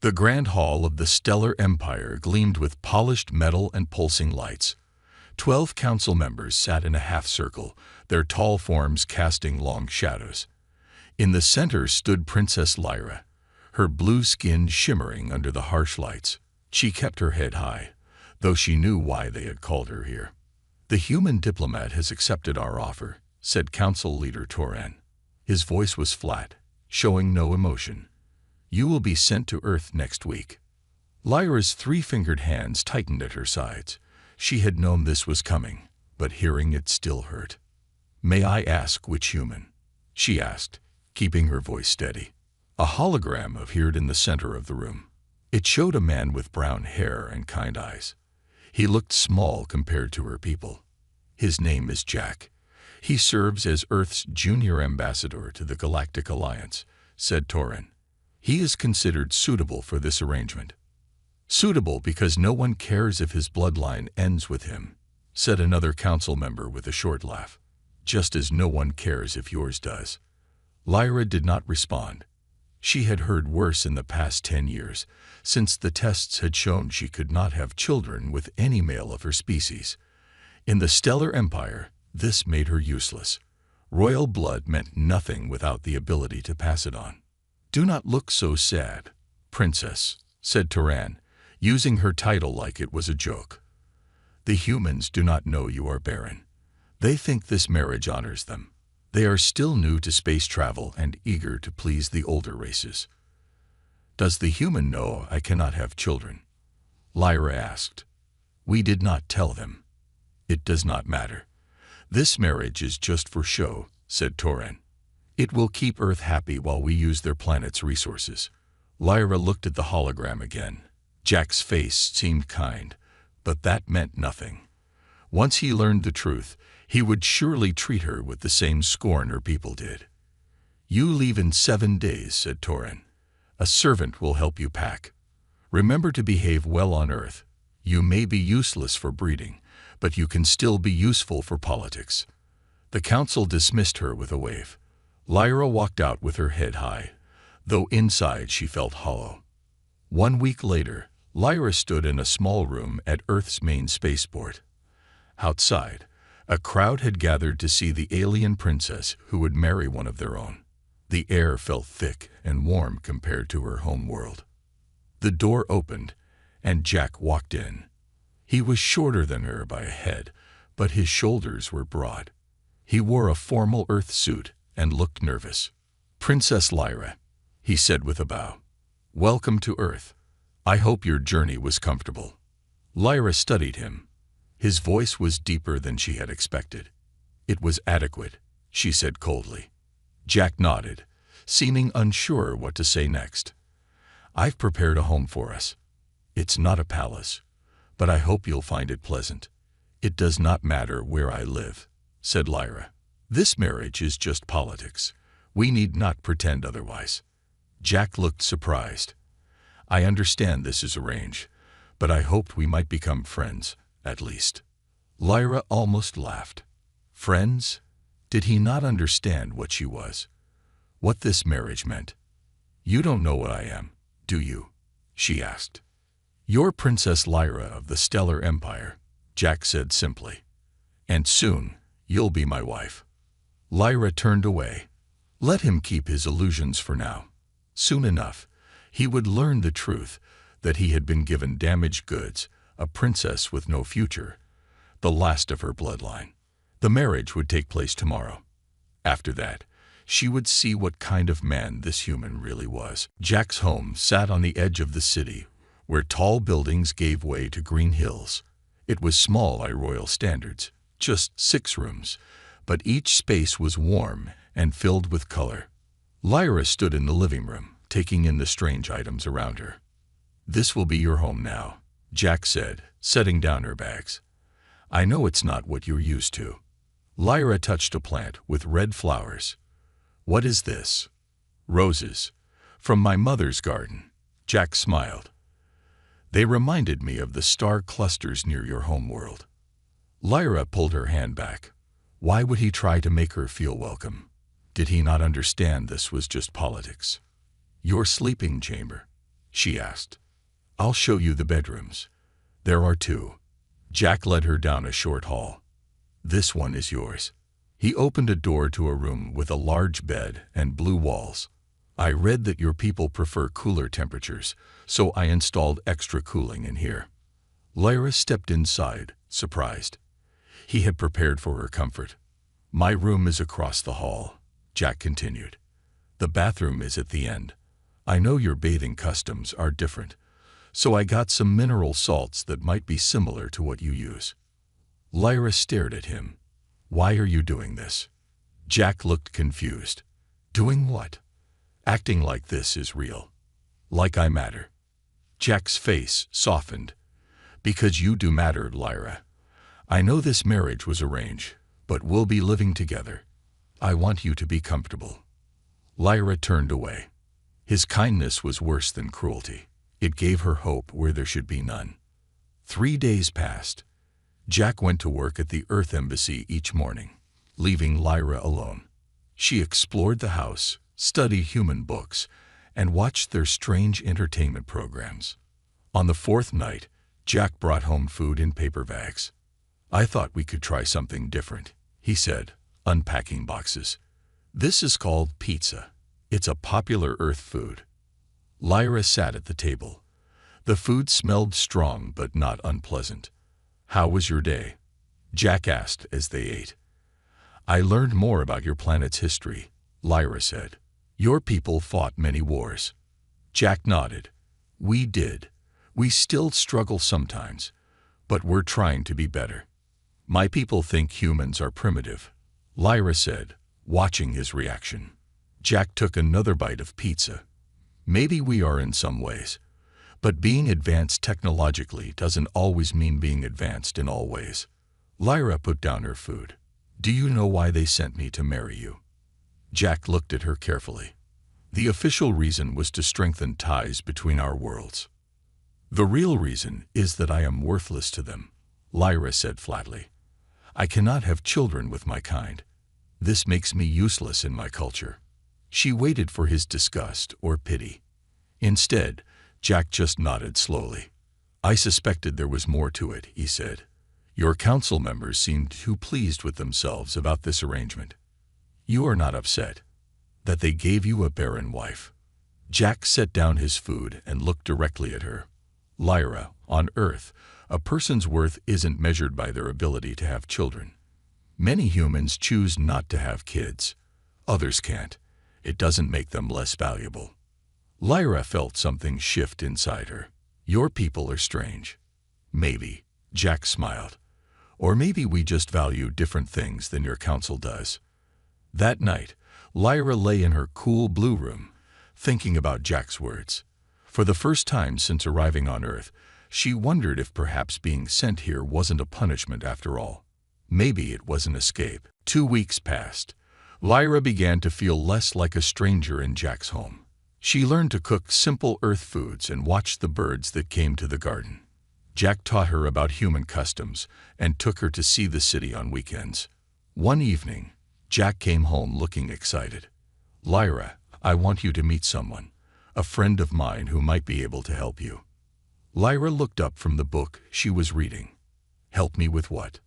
The grand hall of the stellar empire gleamed with polished metal and pulsing lights. 12 council members sat in a half-circle, their tall forms casting long shadows. In the center stood Princess Lyra, her blue skin shimmering under the harsh lights. She kept her head high, though she knew why they had called her here. "The human diplomat has accepted our offer," said Council Leader Toran. His voice was flat, showing no emotion. "You will be sent to Earth next week." Lyra's three-fingered hands tightened at her sides. She had known this was coming, but hearing it still hurt. "May I ask which human?" she asked, keeping her voice steady. A hologram appeared in the center of the room. It showed a man with brown hair and kind eyes. He looked small compared to her people. "His name is Jack. He serves as Earth's junior ambassador to the Galactic Alliance," said Toran. "He is considered suitable for this arrangement." "Suitable because no one cares if his bloodline ends with him," said another council member with a short laugh. "Just as no one cares if yours does." Lyra did not respond. She had heard worse in the past 10 years, since the tests had shown she could not have children with any male of her species. In the Stellar Empire, this made her useless. Royal blood meant nothing without the ability to pass it on. "Do not look so sad, Princess," said Toran, using her title like it was a joke. "The humans do not know you are barren. They think this marriage honors them. They are still new to space travel and eager to please the older races." "Does the human know I cannot have children?" Lyra asked. "We did not tell them." "It does not matter. This marriage is just for show," said Toran. "It will keep Earth happy while we use their planet's resources." Lyra looked at the hologram again. Jack's face seemed kind, but that meant nothing. Once he learned the truth, he would surely treat her with the same scorn her people did. "You leave in 7 days," said Toran. "A servant will help you pack. Remember to behave well on Earth. You may be useless for breeding, but you can still be useful for politics." The council dismissed her with a wave. Lyra walked out with her head high, though inside she felt hollow. 1 week later, Lyra stood in a small room at Earth's main spaceport. Outside, a crowd had gathered to see the alien princess who would marry one of their own. The air felt thick and warm compared to her home world. The door opened, and Jack walked in. He was shorter than her by a head, but his shoulders were broad. He wore a formal Earth suit and looked nervous. "Princess Lyra," he said with a bow. "Welcome to Earth. I hope your journey was comfortable." Lyra studied him. His voice was deeper than she had expected. "It was adequate," she said coldly. Jack nodded, seeming unsure what to say next. "I've prepared a home for us. It's not a palace, but I hope you'll find it pleasant." "It does not matter where I live," said Lyra. "This marriage is just politics. We need not pretend otherwise." Jack looked surprised. "I understand this is arranged, but I hoped we might become friends, at least." Lyra almost laughed. Friends? Did he not understand what she was? What this marriage meant? "You don't know what I am, do you?" she asked. "You're Princess Lyra of the Stellar Empire," Jack said simply. "And soon, you'll be my wife." Lyra turned away. Let him keep his illusions for now. Soon enough, he would learn the truth that he had been given damaged goods, a princess with no future, the last of her bloodline. The marriage would take place tomorrow. After that, she would see what kind of man this human really was. Jack's home sat on the edge of the city, where tall buildings gave way to green hills. It was small by royal standards, just 6 rooms, but each space was warm and filled with color. Lyra stood in the living room, taking in the strange items around her. "This will be your home now," Jack said, setting down her bags. "I know it's not what you're used to." Lyra touched a plant with red flowers. "What is this?" "Roses. From my mother's garden." Jack smiled. "They reminded me of the star clusters near your home world." Lyra pulled her hand back. Why would he try to make her feel welcome? Did he not understand this was just politics? "Your sleeping chamber," she asked. I'll show you the bedrooms. There are two. Jack led her down a short hall. This one is yours. He opened a door to a room with a large bed and blue walls. I read that your people prefer cooler temperatures, so I installed extra cooling in here. Lyra stepped inside, surprised. He had prepared for her comfort. My room is across the hall, Jack continued. The bathroom is at the end. I know your bathing customs are different, so I got some mineral salts that might be similar to what you use. Lyra stared at him. Why are you doing this? Jack looked confused. Doing what? Acting like this is real. Like I matter. Jack's face softened. Because you do matter, Lyra. I know this marriage was arranged, but we'll be living together. I want you to be comfortable. Lyra turned away. His kindness was worse than cruelty. It gave her hope where there should be none. 3 days passed. Jack went to work at the Earth Embassy each morning, leaving Lyra alone. She explored the house, studied human books, and watched their strange entertainment programs. On the 4th night, Jack brought home food in paper bags. I thought we could try something different, he said, unpacking boxes. This is called pizza. It's a popular Earth food. Lyra sat at the table. The food smelled strong but not unpleasant. How was your day? Jack asked as they ate. I learned more about your planet's history, Lyra said. Your people fought many wars. Jack nodded. We did. We still struggle sometimes, but we're trying to be better. My people think humans are primitive, Lyra said, watching his reaction. Jack took another bite of pizza. Maybe we are in some ways, but being advanced technologically doesn't always mean being advanced in all ways. Lyra put down her food. Do you know why they sent me to marry you? Jack looked at her carefully. The official reason was to strengthen ties between our worlds. The real reason is that I am worthless to them, Lyra said flatly. I cannot have children with my kind. This makes me useless in my culture. She waited for his disgust or pity. Instead, Jack just nodded slowly. I suspected there was more to it, he said. Your council members seemed too pleased with themselves about this arrangement. You are not upset that they gave you a barren wife. Jack set down his food and looked directly at her. Lyra, on Earth, a person's worth isn't measured by their ability to have children. Many humans choose not to have kids. Others can't. It doesn't make them less valuable. Lyra felt something shift inside her. Your people are strange. Maybe, Jack smiled. Or maybe we just value different things than your council does. That night, Lyra lay in her cool blue room, thinking about Jack's words. For the first time since arriving on Earth, she wondered if perhaps being sent here wasn't a punishment after all. Maybe it was an escape. 2 weeks passed. Lyra began to feel less like a stranger in Jack's home. She learned to cook simple Earth foods and watched the birds that came to the garden. Jack taught her about human customs and took her to see the city on weekends. One evening, Jack came home looking excited. Lyra, I want you to meet someone, a friend of mine who might be able to help you. Lyra looked up from the book she was reading. Help me with what?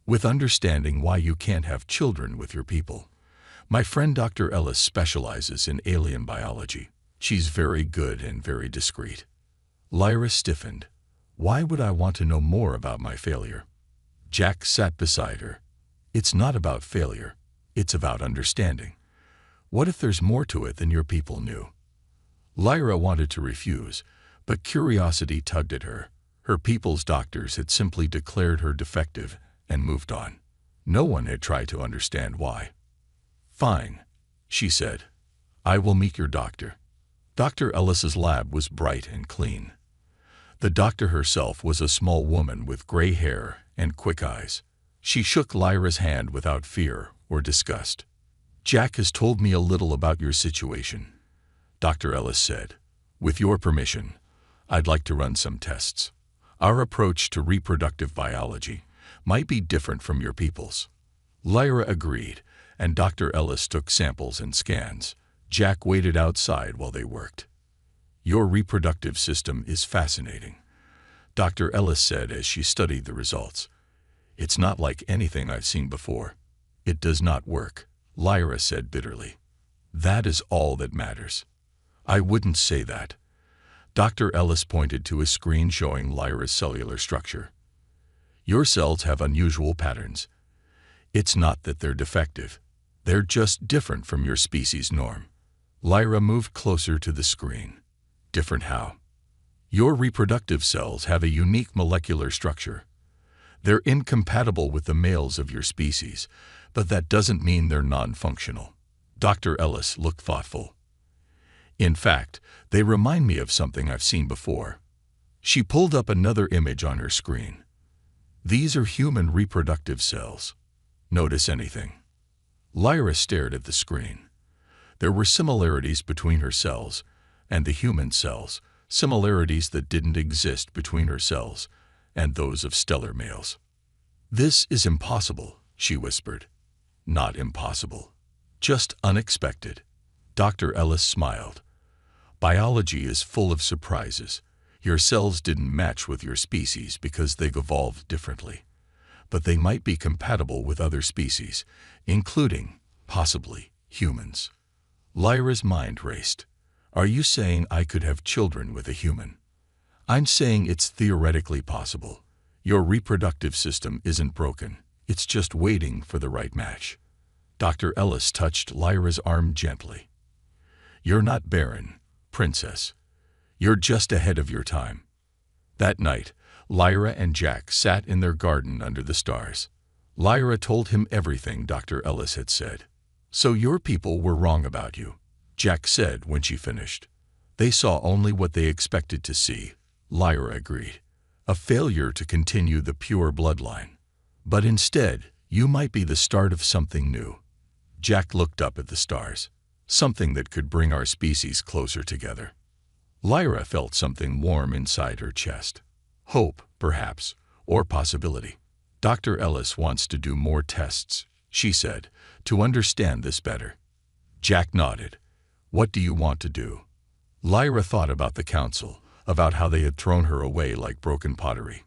With understanding why you can't have children with your people. My friend Dr. Ellis specializes in alien biology. She's very good and very discreet. Lyra stiffened. Why would I want to know more about my failure? Jack sat beside her. It's not about failure. It's about understanding. What if there's more to it than your people knew? Lyra wanted to refuse, but curiosity tugged at her. Her people's doctors had simply declared her defective and moved on. No one had tried to understand why. Fine, she said. I will meet your doctor. Dr. Ellis's lab was bright and clean. The doctor herself was a small woman with gray hair and quick eyes. She shook Lyra's hand without fear or disgust. Jack has told me a little about your situation, Dr. Ellis said. With your permission, I'd like to run some tests. Our approach to reproductive biology might be different from your people's. Lyra agreed, and Dr. Ellis took samples and scans. Jack waited outside while they worked. Your reproductive system is fascinating, Dr. Ellis said as she studied the results. It's not like anything I've seen before. It does not work, Lyra said bitterly. That is all that matters. I wouldn't say that. Dr. Ellis pointed to a screen showing Lyra's cellular structure. Your cells have unusual patterns. It's not that they're defective. They're just different from your species norm. Lyra moved closer to the screen. Different how? Your reproductive cells have a unique molecular structure. They're incompatible with the males of your species, but that doesn't mean they're non-functional. Dr. Ellis looked thoughtful. In fact, they remind me of something I've seen before. She pulled up another image on her screen. These are human reproductive cells. Notice anything? Lyra stared at the screen. There were similarities between her cells and the human cells, similarities that didn't exist between her cells and those of stellar males. This is impossible, she whispered. Not impossible. Just unexpected. Dr. Ellis smiled. Biology is full of surprises. Your cells didn't match with your species because they've evolved differently. But they might be compatible with other species, including, possibly, humans. Lyra's mind raced. Are you saying I could have children with a human? I'm saying it's theoretically possible. Your reproductive system isn't broken. It's just waiting for the right match. Dr. Ellis touched Lyra's arm gently. You're not barren, princess. You're just ahead of your time. That night, Lyra and Jack sat in their garden under the stars. Lyra told him everything Dr. Ellis had said. So your people were wrong about you, Jack said when she finished. They saw only what they expected to see, Lyra agreed. A failure to continue the pure bloodline. But instead, you might be the start of something new. Jack looked up at the stars. Something that could bring our species closer together. Lyra felt something warm inside her chest. Hope, perhaps, or possibility. Dr. Ellis wants to do more tests, she said, to understand this better. Jack nodded. What do you want to do? Lyra thought about the council, about how they had thrown her away like broken pottery.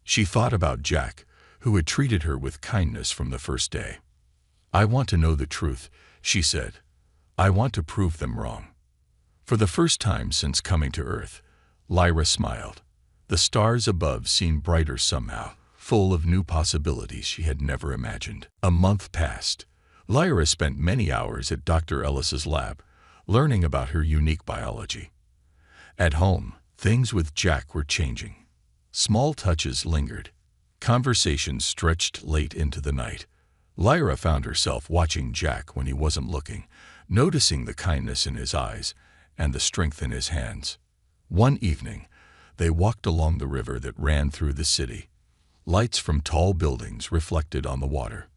She thought about Jack, who had treated her with kindness from the first day. I want to know the truth, she said. I want to prove them wrong. For the first time since coming to Earth, Lyra smiled. The stars above seemed brighter somehow, full of new possibilities she had never imagined. A month passed. Lyra spent many hours at Dr. Ellis's lab, learning about her unique biology. At home, things with Jack were changing. Small touches lingered. Conversations stretched late into the night. Lyra found herself watching Jack when he wasn't looking, noticing the kindness in his eyes and the strength in his hands. One evening, they walked along the river that ran through the city. Lights from tall buildings reflected on the water.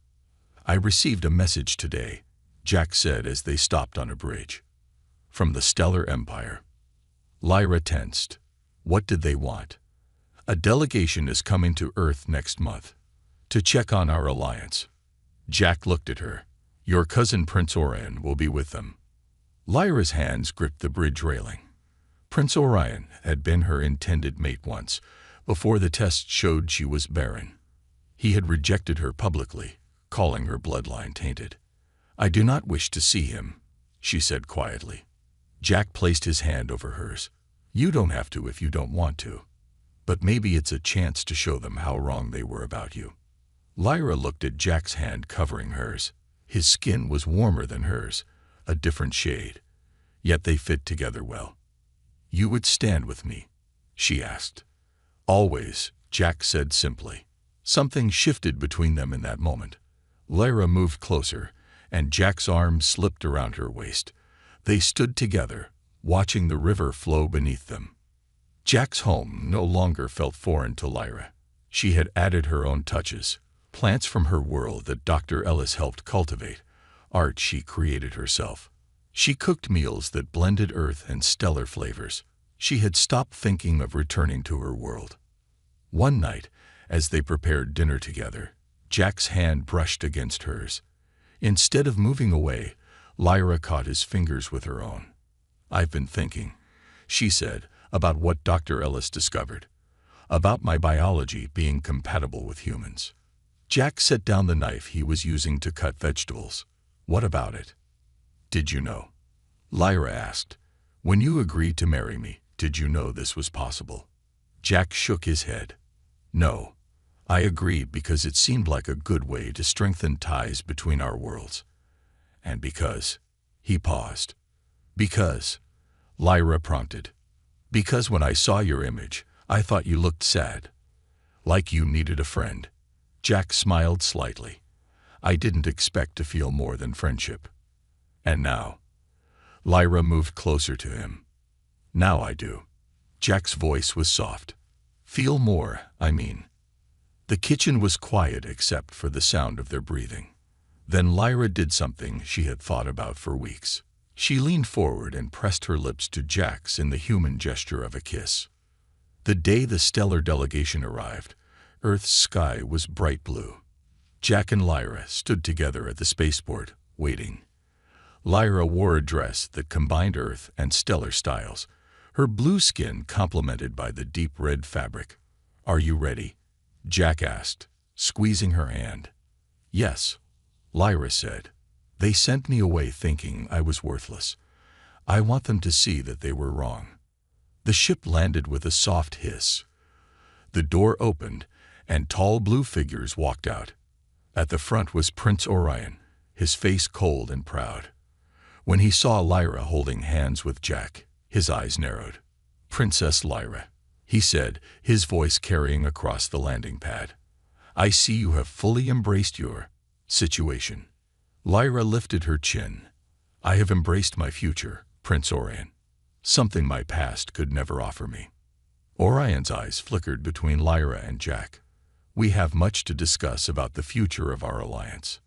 I received a message today, Jack said as they stopped on a bridge. From the Stellar Empire. Lyra tensed. What did they want? A delegation is coming to Earth next month to check on our alliance. Jack looked at her. Your cousin Prince Orion will be with them. Lyra's hands gripped the bridge railing. Prince Orion had been her intended mate once, before the test showed she was barren. He had rejected her publicly, calling her bloodline tainted. I do not wish to see him, she said quietly. Jack placed his hand over hers. You don't have to if you don't want to. But maybe it's a chance to show them how wrong they were about you. Lyra looked at Jack's hand covering hers. His skin was warmer than hers, a different shade. Yet they fit together well. You would stand with me, she asked. Always, Jack said simply. Something shifted between them in that moment. Lyra moved closer, and Jack's arm slipped around her waist. They stood together, watching the river flow beneath them. Jack's home no longer felt foreign to Lyra. She had added her own touches, plants from her world that Dr. Ellis helped cultivate, art she created herself. She cooked meals that blended earth and stellar flavors. She had stopped thinking of returning to her world. One night, as they prepared dinner together, Jack's hand brushed against hers. Instead of moving away, Lyra caught his fingers with her own. I've been thinking, she said, about what Dr. Ellis discovered. About my biology being compatible with humans. Jack set down the knife he was using to cut vegetables. What about it? Did you know? Lyra asked. When you agreed to marry me, did you know this was possible? Jack shook his head. No. I agreed because it seemed like a good way to strengthen ties between our worlds. And because... He paused. Because... Lyra prompted. Because when I saw your image, I thought you looked sad. Like you needed a friend. Jack smiled slightly. I didn't expect to feel more than friendship. And now? Lyra moved closer to him. Now I do. Jack's voice was soft. Feel more, I mean. The kitchen was quiet except for the sound of their breathing. Then Lyra did something she had thought about for weeks. She leaned forward and pressed her lips to Jack's in the human gesture of a kiss. The day the stellar delegation arrived, Earth's sky was bright blue. Jack and Lyra stood together at the spaceport, waiting. Lyra wore a dress that combined Earth and stellar styles, her blue skin complemented by the deep red fabric. Are you ready? Jack asked, squeezing her hand. Yes, Lyra said. They sent me away thinking I was worthless. I want them to see that they were wrong. The ship landed with a soft hiss. The door opened, and tall blue figures walked out. At the front was Prince Orion, his face cold and proud. When he saw Lyra holding hands with Jack, his eyes narrowed. Princess Lyra, he said, his voice carrying across the landing pad. I see you have fully embraced your situation. Lyra lifted her chin. I have embraced my future, Prince Orion. Something my past could never offer me. Orion's eyes flickered between Lyra and Jack. We have much to discuss about the future of our alliance.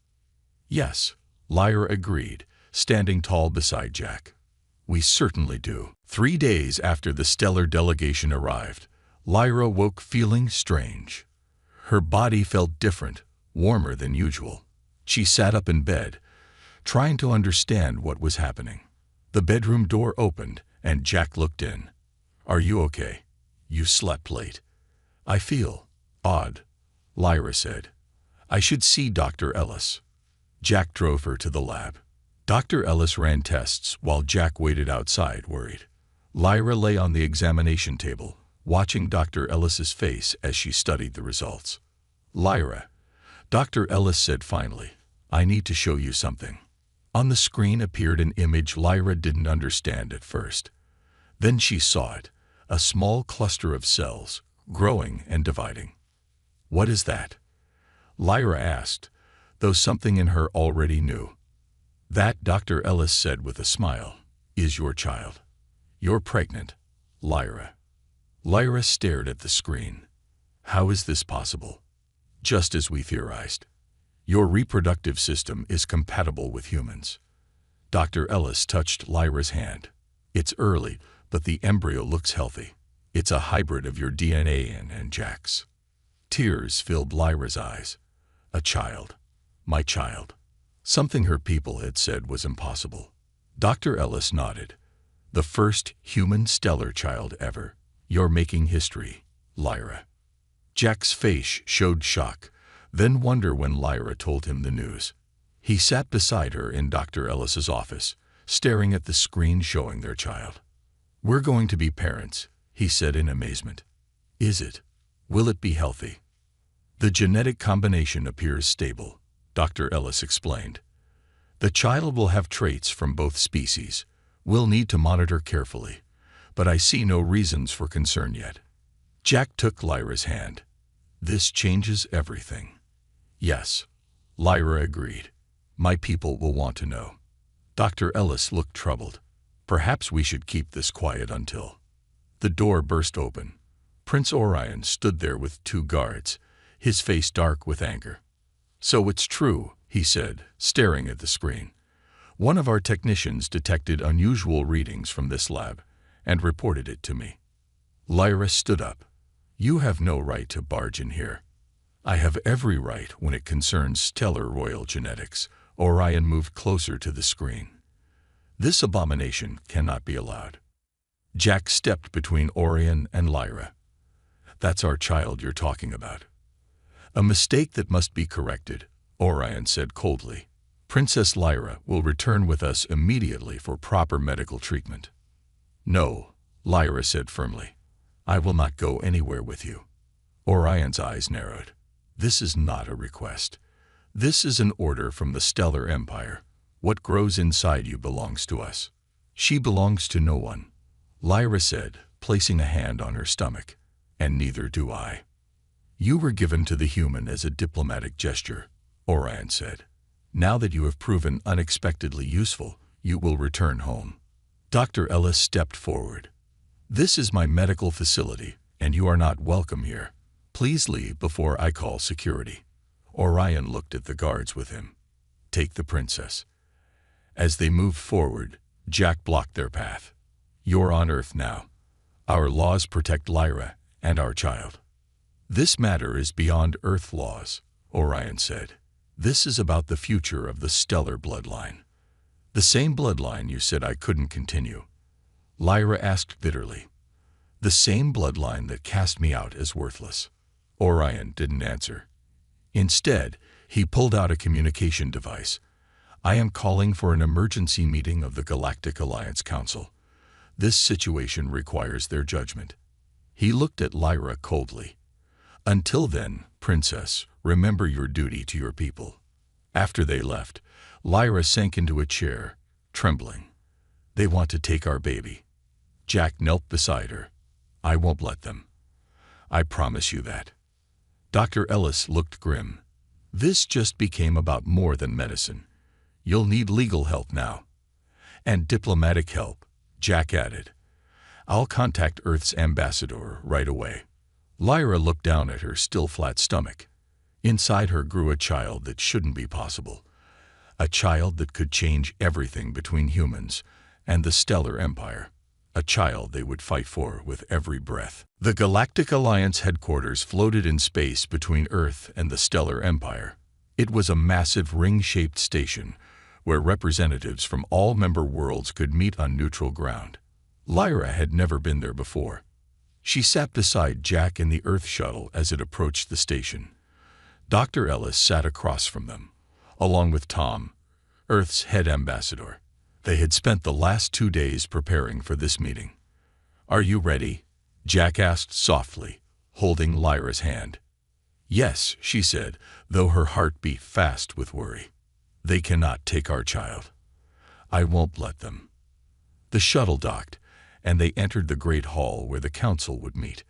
Yes, Lyra agreed, standing tall beside Jack. We certainly do. 3 days after the stellar delegation arrived, Lyra woke feeling strange. Her body felt different, warmer than usual. She sat up in bed, trying to understand what was happening. The bedroom door opened, and Jack looked in. Are you okay? You slept late. I feel odd, Lyra said. I should see Dr. Ellis. Jack drove her to the lab. Dr. Ellis ran tests while Jack waited outside, worried. Lyra lay on the examination table, watching Dr. Ellis's face as she studied the results. Lyra, Dr. Ellis said finally, I need to show you something. On the screen appeared an image Lyra didn't understand at first. Then she saw it, a small cluster of cells, growing and dividing. What is that? Lyra asked, though something in her already knew. That, Dr. Ellis said with a smile, is your child. You're pregnant, Lyra. Lyra stared at the screen. How is this possible? Just as we theorized. Your reproductive system is compatible with humans. Dr. Ellis touched Lyra's hand. It's early, but the embryo looks healthy. It's a hybrid of your DNA and Jack's. Tears filled Lyra's eyes. A child. My child. Something her people had said was impossible. Dr. Ellis nodded. The first human stellar child ever. You're making history, Lyra. Jack's face showed shock, then wonder when Lyra told him the news. He sat beside her in Dr. Ellis's office, staring at the screen showing their child. We're going to be parents, he said in amazement. Is it? Will it be healthy? The genetic combination appears stable, Dr. Ellis explained. The child will have traits from both species. We'll need to monitor carefully, but I see no reasons for concern yet. Jack took Lyra's hand. This changes everything. Yes, Lyra agreed. My people will want to know. Dr. Ellis looked troubled. Perhaps we should keep this quiet until... The door burst open. Prince Orion stood there with 2 guards, his face dark with anger. So it's true, he said, staring at the screen. One of our technicians detected unusual readings from this lab and reported it to me. Lyra stood up. You have no right to barge in here. I have every right when it concerns stellar royal genetics. Orion moved closer to the screen. This abomination cannot be allowed. Jack stepped between Orion and Lyra. "That's our child you're talking about." "A mistake that must be corrected," Orion said coldly. "Princess Lyra will return with us immediately for proper medical treatment." "No," Lyra said firmly. "I will not go anywhere with you." Orion's eyes narrowed. "This is not a request. This is an order from the Stellar Empire. What grows inside you belongs to us." "She belongs to no one," Lyra said, placing a hand on her stomach. "And neither do I." "You were given to the human as a diplomatic gesture," Orion said. "Now that you have proven unexpectedly useful, you will return home." Dr. Ellis stepped forward. "This is my medical facility, and you are not welcome here. Please leave before I call security." Orion looked at the guards with him. "Take the princess." As they moved forward, Jack blocked their path. "You're on Earth now. Our laws protect Lyra and our child." "This matter is beyond Earth laws," Orion said. "This is about the future of the stellar bloodline." "The same bloodline you said I couldn't continue?" Lyra asked bitterly. "The same bloodline that cast me out as worthless." Orion didn't answer. Instead, he pulled out a communication device. "I am calling for an emergency meeting of the Galactic Alliance Council. This situation requires their judgment." He looked at Lyra coldly. "Until then, Princess, remember your duty to your people." After they left, Lyra sank into a chair, trembling. "They want to take our baby." Jack knelt beside her. "I won't let them. I promise you that." Dr. Ellis looked grim. "This just became about more than medicine. You'll need legal help now." "And diplomatic help," Jack added. "I'll contact Earth's ambassador right away." Lyra looked down at her still flat stomach. Inside her grew a child that shouldn't be possible. A child that could change everything between humans and the Stellar Empire. A child they would fight for with every breath. The Galactic Alliance headquarters floated in space between Earth and the Stellar Empire. It was a massive ring-shaped station where representatives from all member worlds could meet on neutral ground. Lyra had never been there before. She sat beside Jack in the Earth shuttle as it approached the station. Dr. Ellis sat across from them, along with Tom, Earth's head ambassador. They had spent the last 2 days preparing for this meeting. "Are you ready?" Jack asked softly, holding Lyra's hand. "Yes," she said, though her heart beat fast with worry. "They cannot take our child. I won't let them." The shuttle docked, and they entered the great hall where the council would meet.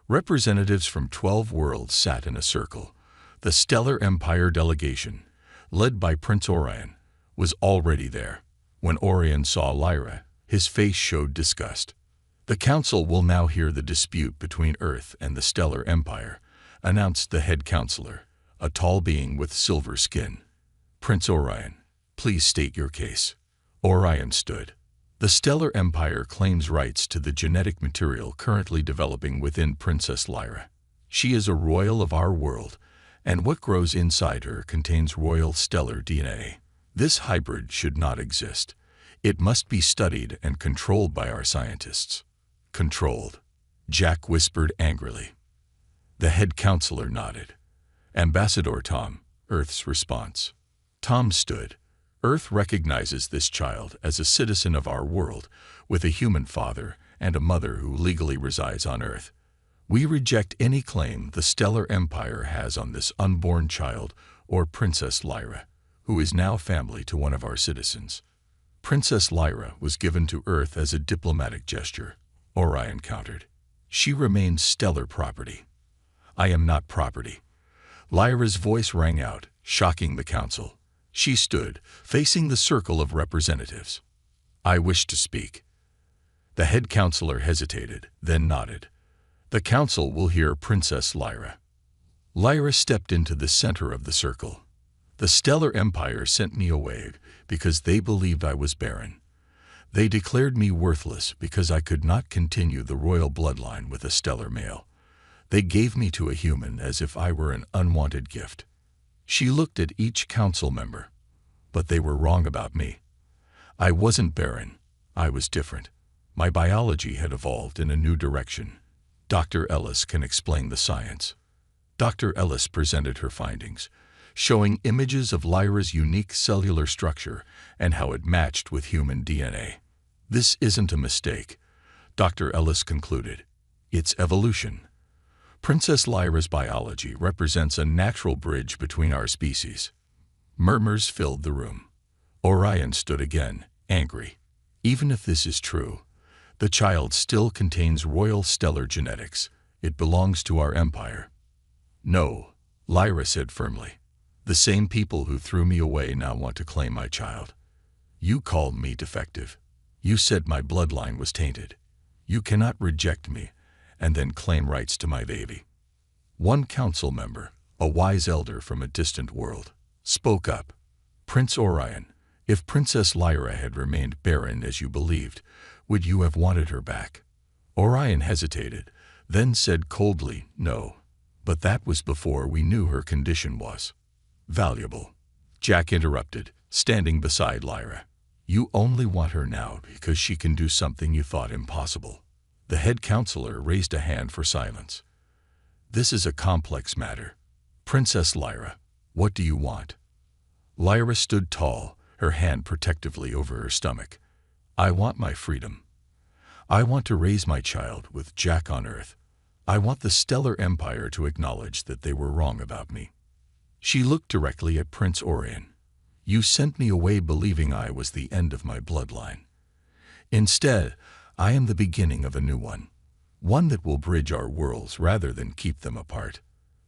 Representatives from 12 worlds sat in a circle. The Stellar Empire delegation, led by Prince Orion, was already there. When Orion saw Lyra, his face showed disgust. "The council will now hear the dispute between Earth and the Stellar Empire," announced the head counselor, a tall being with silver skin. "Prince Orion, please state your case." Orion stood. "The Stellar Empire claims rights to the genetic material currently developing within Princess Lyra. She is a royal of our world, and what grows inside her contains royal stellar DNA. This hybrid should not exist. It must be studied and controlled by our scientists." "Controlled," Jack whispered angrily. The head counselor nodded. "Ambassador Tom," Earth's response. Tom stood. "Earth recognizes this child as a citizen of our world, with a human father and a mother who legally resides on Earth. We reject any claim the Stellar Empire has on this unborn child or Princess Lyra, who is now family to one of our citizens." "Princess Lyra was given to Earth as a diplomatic gesture," Orion countered. "She remains stellar property." "I am not property." Lyra's voice rang out, shocking the council. She stood, facing the circle of representatives. "I wish to speak." The head counselor hesitated, then nodded. "The council will hear Princess Lyra." Lyra stepped into the center of the circle. "The Stellar Empire sent me away because they believed I was barren. They declared me worthless because I could not continue the royal bloodline with a stellar male. They gave me to a human as if I were an unwanted gift." She looked at each council member. "But they were wrong about me. I wasn't barren. I was different. My biology had evolved in a new direction. Dr. Ellis can explain the science. Dr. Ellis presented her findings, showing images of Lyra's unique cellular structure and how it matched with human DNA. This isn't a mistake, Dr. Ellis concluded. It's evolution. Princess Lyra's biology represents a natural bridge between our species. Murmurs filled the room. Orion stood again, angry. Even if this is true, the child still contains royal stellar genetics. It belongs to our empire. No, Lyra said firmly. The same people who threw me away now want to claim my child. You called me defective. You said my bloodline was tainted. You cannot reject me and then claim rights to my baby. One council member, a wise elder from a distant world, spoke up. Prince Orion, if Princess Lyra had remained barren as you believed, would you have wanted her back? Orion hesitated, then said coldly, no. But that was before we knew her condition was valuable. Jack interrupted, standing beside Lyra. You only want her now because she can do something you thought impossible. The head counselor raised a hand for silence. This is a complex matter. Princess Lyra, what do you want? Lyra stood tall, her hand protectively over her stomach. I want my freedom. I want to raise my child with Jack on Earth. I want the Stellar Empire to acknowledge that they were wrong about me. She looked directly at Prince Orion. You sent me away believing I was the end of my bloodline. Instead, I am the beginning of a new one that will bridge our worlds rather than keep them apart.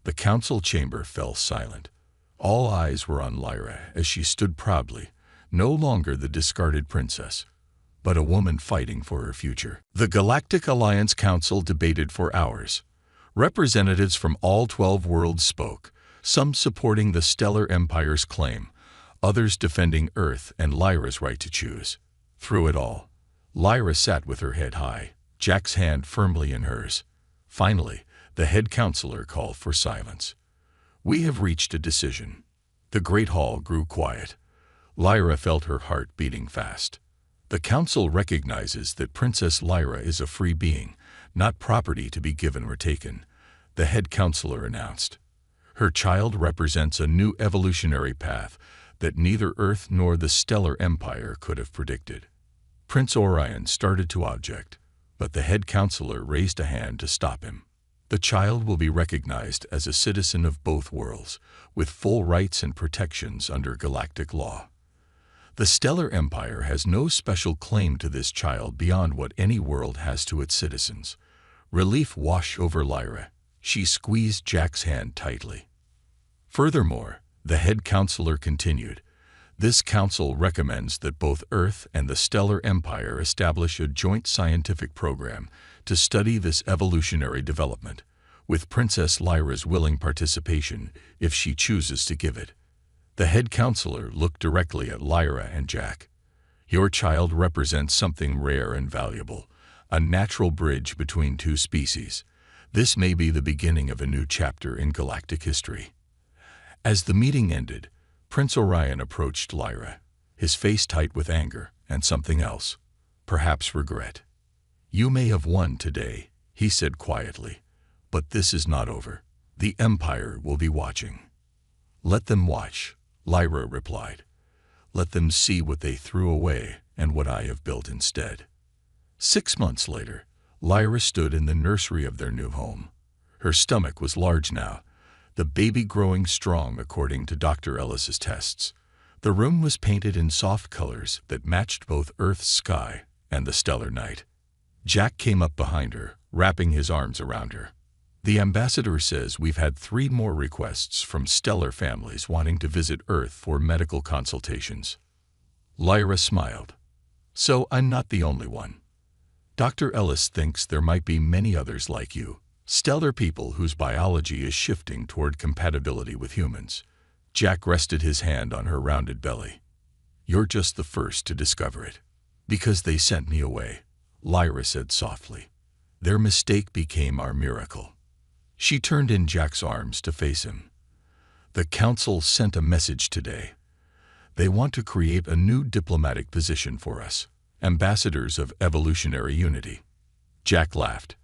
The council chamber fell silent. All eyes were on Lyra as she stood proudly, no longer the discarded princess, but a woman fighting for her future. The Galactic Alliance Council debated for hours. Representatives from all 12 worlds spoke, some supporting the Stellar Empire's claim, others defending Earth and Lyra's right to choose. Through it all, Lyra sat with her head high, Jack's hand firmly in hers. Finally, the head counselor called for silence. We have reached a decision. The great hall grew quiet. Lyra felt her heart beating fast. The council recognizes that Princess Lyra is a free being, not property to be given or taken, the head counselor announced. Her child represents a new evolutionary path that neither Earth nor the Stellar Empire could have predicted. Prince Orion started to object, but the head counselor raised a hand to stop him. The child will be recognized as a citizen of both worlds, with full rights and protections under galactic law. The Stellar Empire has no special claim to this child beyond what any world has to its citizens. Relief washed over Lyra. She squeezed Jack's hand tightly. Furthermore, the head counselor continued, this council recommends that both Earth and the Stellar Empire establish a joint scientific program to study this evolutionary development, with Princess Lyra's willing participation if she chooses to give it. The head counselor looked directly at Lyra and Jack. Your child represents something rare and valuable, a natural bridge between two species. This may be the beginning of a new chapter in galactic history. As the meeting ended, Prince Orion approached Lyra, his face tight with anger and something else, perhaps regret. You may have won today, he said quietly, but this is not over. The Empire will be watching. Let them watch, Lyra replied. Let them see what they threw away and what I have built instead. 6 months later, Lyra stood in the nursery of their new home. Her stomach was large now, the baby growing strong according to Dr. Ellis's tests. The room was painted in soft colors that matched both Earth's sky and the stellar night. Jack came up behind her, wrapping his arms around her. The ambassador says we've had 3 more requests from stellar families wanting to visit Earth for medical consultations. Lyra smiled. So I'm not the only one. Dr. Ellis thinks there might be many others like you, stellar people whose biology is shifting toward compatibility with humans. Jack rested his hand on her rounded belly. You're just the first to discover it. Because they sent me away, Lyra said softly. Their mistake became our miracle. She turned in Jack's arms to face him. The council sent a message today. They want to create a new diplomatic position for us. ambassadors of evolutionary unity. Jack laughed.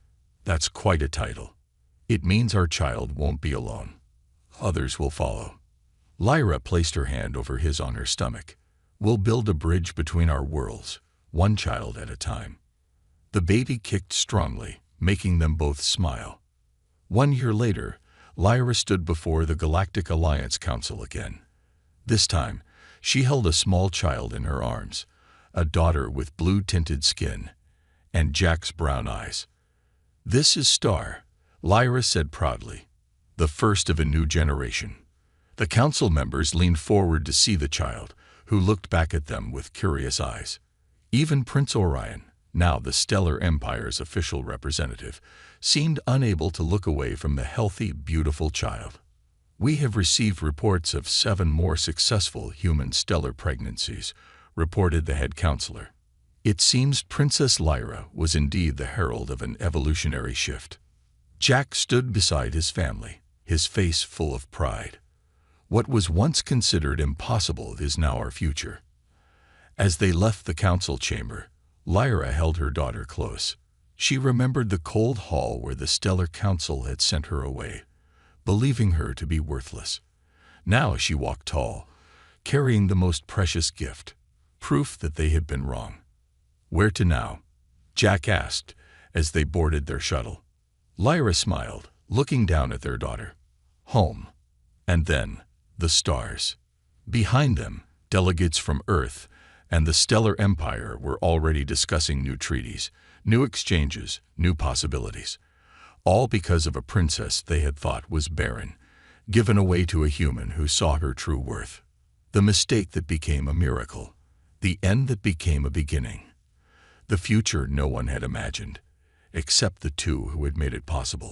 That's quite a title. It means our child won't be alone. Others will follow. Lyra placed her hand over his on her stomach. We'll build a bridge between our worlds, one child at a time. The baby kicked strongly, making them both smile. 1 year later, Lyra stood before the Galactic Alliance Council again. This time, she held a small child in her arms, a daughter with blue-tinted skin, and Jack's brown eyes. This is Star, Lyra said proudly, the first of a new generation. The council members leaned forward to see the child, who looked back at them with curious eyes. Even Prince Orion, now the Stellar Empire's official representative, seemed unable to look away from the healthy, beautiful child. We have received reports of 7 more successful human stellar pregnancies, reported the head counselor. It seems Princess Lyra was indeed the herald of an evolutionary shift. Jack stood beside his family, his face full of pride. What was once considered impossible is now our future. As they left the council chamber, Lyra held her daughter close. She remembered the cold hall where the Stellar Council had sent her away, believing her to be worthless. Now she walked tall, carrying the most precious gift, proof that they had been wrong. Where to now? Jack asked as they boarded their shuttle. Lyra smiled, looking down at their daughter. Home. And then, the stars. Behind them, delegates from Earth and the Stellar Empire were already discussing new treaties, new exchanges, new possibilities. All because of a princess they had thought was barren, given away to a human who saw her true worth. The mistake that became a miracle. The end that became a beginning. The future no one had imagined, except the two who had made it possible.